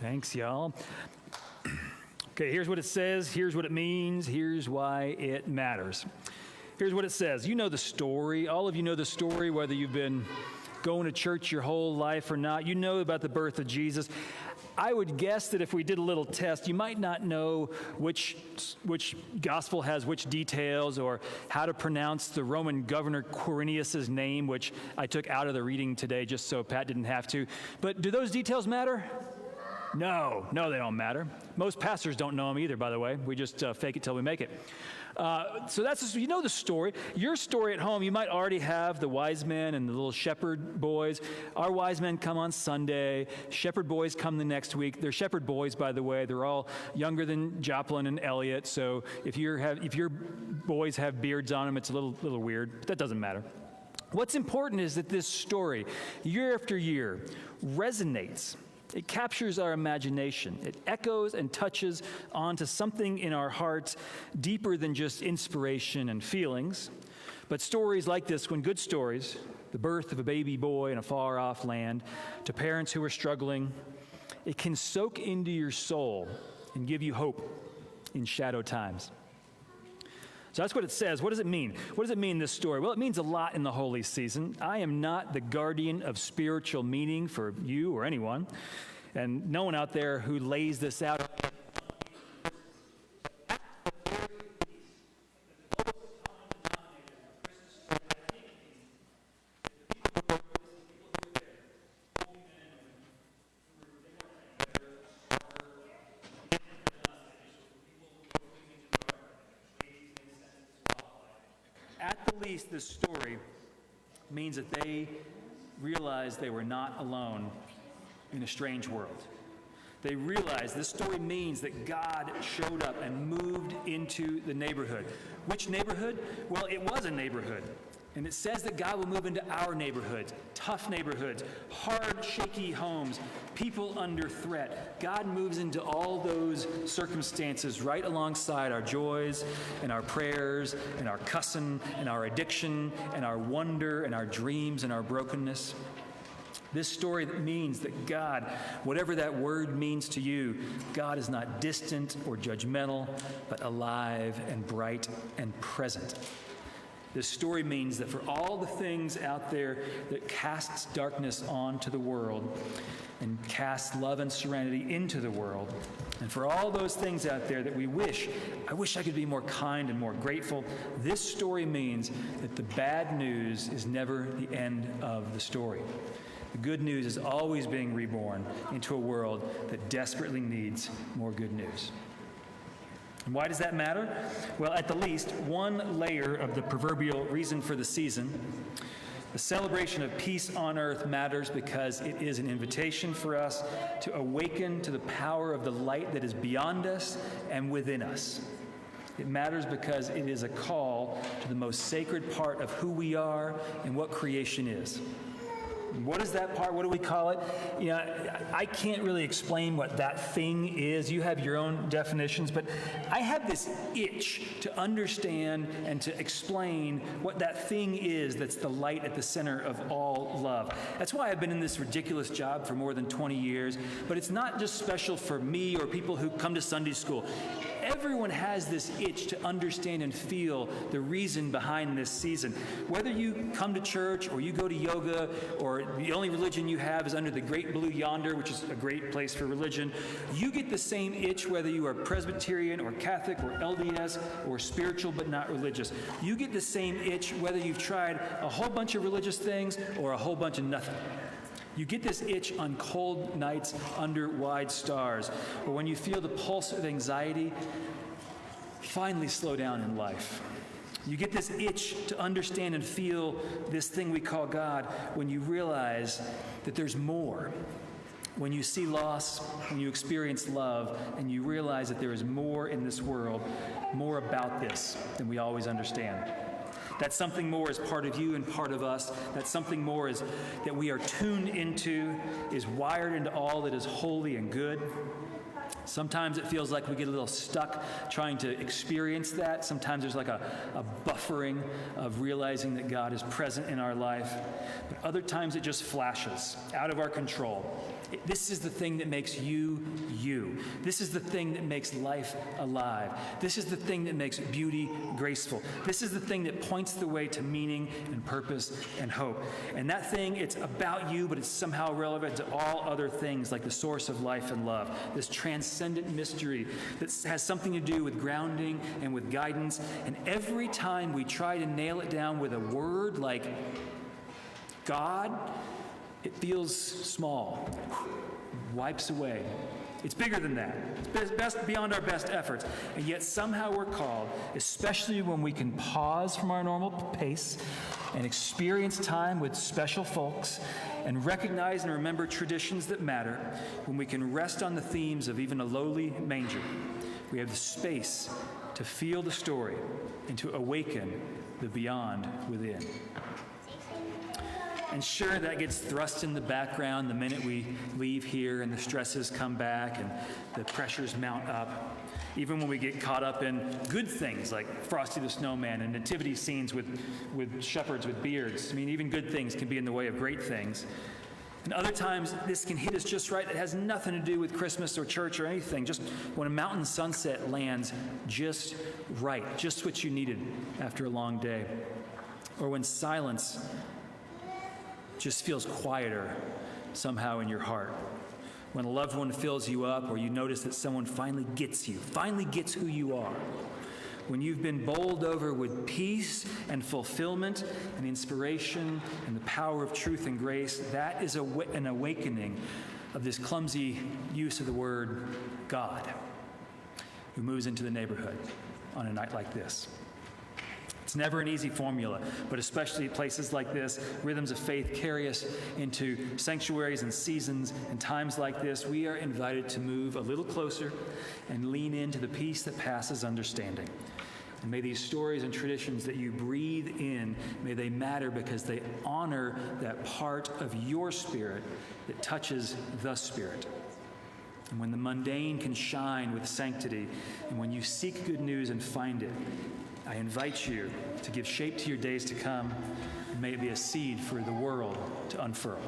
Thanks, y'all. Okay, here's what it says, here's what it means, here's why it matters. Here's what it says. You know the story. All of you know the story, whether you've been going to church your whole life or not. You know about the birth of Jesus. I would guess that if we did a little test, you might not know which gospel has which details or how to pronounce the Roman governor Quirinius's name, which I took out of the reading today just so Pat didn't have to. But do those details matter? No, they don't matter. Most pastors don't know them either, by the way. We just fake it till we make it. So that's, you know the story. Your story at home, you might already have the wise men and the little shepherd boys. Our wise men come on Sunday. Shepherd boys come the next week. They're shepherd boys, by the way. They're all younger than Joplin and Elliot. So if your boys have beards on them, it's a little weird. But that doesn't matter. What's important is that this story, year after year, resonates. It captures our imagination. It echoes and touches onto something in our hearts deeper than just inspiration and feelings. But stories like this, when good stories, the birth of a baby boy in a far-off land, to parents who are struggling, it can soak into your soul and give you hope in shadow times. So that's what it says. What does it mean? What does it mean, this story? Well, it means a lot in the holy season. I am not the guardian of spiritual meaning for you or anyone, and no one out there who lays this out. At the least, this story means that they realized they were not alone in a strange world. They realized this story means that God showed up and moved into the neighborhood. Which neighborhood? Well, it was a neighborhood. And it says that God will move into our neighborhoods, tough neighborhoods, hard, shaky homes, people under threat. God moves into all those circumstances right alongside our joys and our prayers and our cussing and our addiction and our wonder and our dreams and our brokenness. This story means that God, whatever that word means to you, God is not distant or judgmental, but alive and bright and present. This story means that for all the things out there that casts darkness onto the world and casts love and serenity into the world, and for all those things out there that I wish I could be more kind and more grateful, this story means that the bad news is never the end of the story. The good news is always being reborn into a world that desperately needs more good news. And why does that matter? Well, at the least, one layer of the proverbial reason for the season, the celebration of peace on earth, matters because it is an invitation for us to awaken to the power of the light that is beyond us and within us. It matters because it is a call to the most sacred part of who we are and what creation is. What is that part? What do we call it? You know, I can't really explain what that thing is. You have your own definitions, but I have this itch to understand and to explain what that thing is that's the light at the center of all love. That's why I've been in this ridiculous job for more than 20 years, but it's not just special for me or people who come to Sunday school. Everyone has this itch to understand and feel the reason behind this season. Whether you come to church or you go to yoga or the only religion you have is under the great blue yonder, which is a great place for religion, you get the same itch whether you are Presbyterian or Catholic or LDS or spiritual but not religious. You get the same itch whether you've tried a whole bunch of religious things or a whole bunch of nothing. You get this itch on cold nights under wide stars, or when you feel the pulse of anxiety finally slow down in life. You get this itch to understand and feel this thing we call God when you realize that there's more. When you see loss, when you experience love, and you realize that there is more in this world, more about this than we always understand. That something more is part of you and part of us. That something more is that we are tuned into, is wired into all that is holy and good. Sometimes it feels like we get a little stuck trying to experience that. Sometimes there's like a buffering of realizing that God is present in our life. But other times it just flashes out of our control. This is the thing that makes you, you. This is the thing that makes life alive. This is the thing that makes beauty graceful. This is the thing that points the way to meaning and purpose and hope. And that thing, it's about you, but it's somehow relevant to all other things, like the source of life and love. This transcendent mystery that has something to do with grounding and with guidance. And every time we try to nail it down with a word like God, it feels small, wipes away. It's bigger than that. It's best beyond our best efforts. And yet somehow we're called, especially when we can pause from our normal pace and experience time with special folks and recognize and remember traditions that matter, when we can rest on the themes of even a lowly manger. We have the space to feel the story and to awaken the beyond within. And sure, that gets thrust in the background the minute we leave here and the stresses come back and the pressures mount up. Even when we get caught up in good things like Frosty the Snowman and nativity scenes with shepherds with beards. I mean, even good things can be in the way of great things. And other times, this can hit us just right. It has nothing to do with Christmas or church or anything. Just when a mountain sunset lands just right, just what you needed after a long day. Or when silence just feels quieter somehow in your heart. When a loved one fills you up, or you notice that someone finally gets you, finally gets who you are. When you've been bowled over with peace and fulfillment and inspiration and the power of truth and grace, that is an awakening of this clumsy use of the word God, who moves into the neighborhood on a night like this. It's never an easy formula, but especially at places like this, rhythms of faith carry us into sanctuaries and seasons and times like this. We are invited to move a little closer and lean into the peace that passes understanding. And may these stories and traditions that you breathe in, may they matter because they honor that part of your spirit that touches the Spirit. And when the mundane can shine with sanctity, and when you seek good news and find it, I invite you to give shape to your days to come, and may it be a seed for the world to unfurl.